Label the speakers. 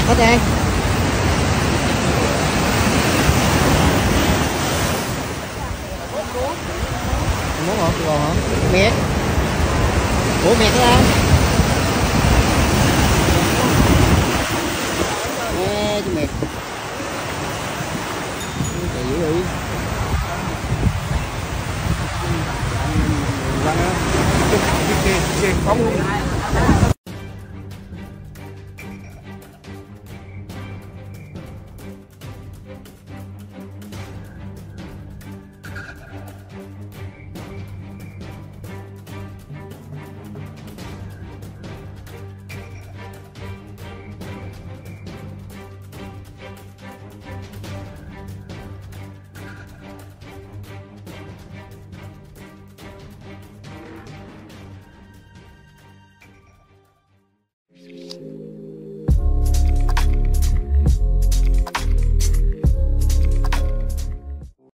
Speaker 1: hết trơn. Muốn không? Còn hả? Miệt. Ủa miệt thế không? Ê, chú miệt. Chạy dữ đi.
Speaker 2: Phóng luôn.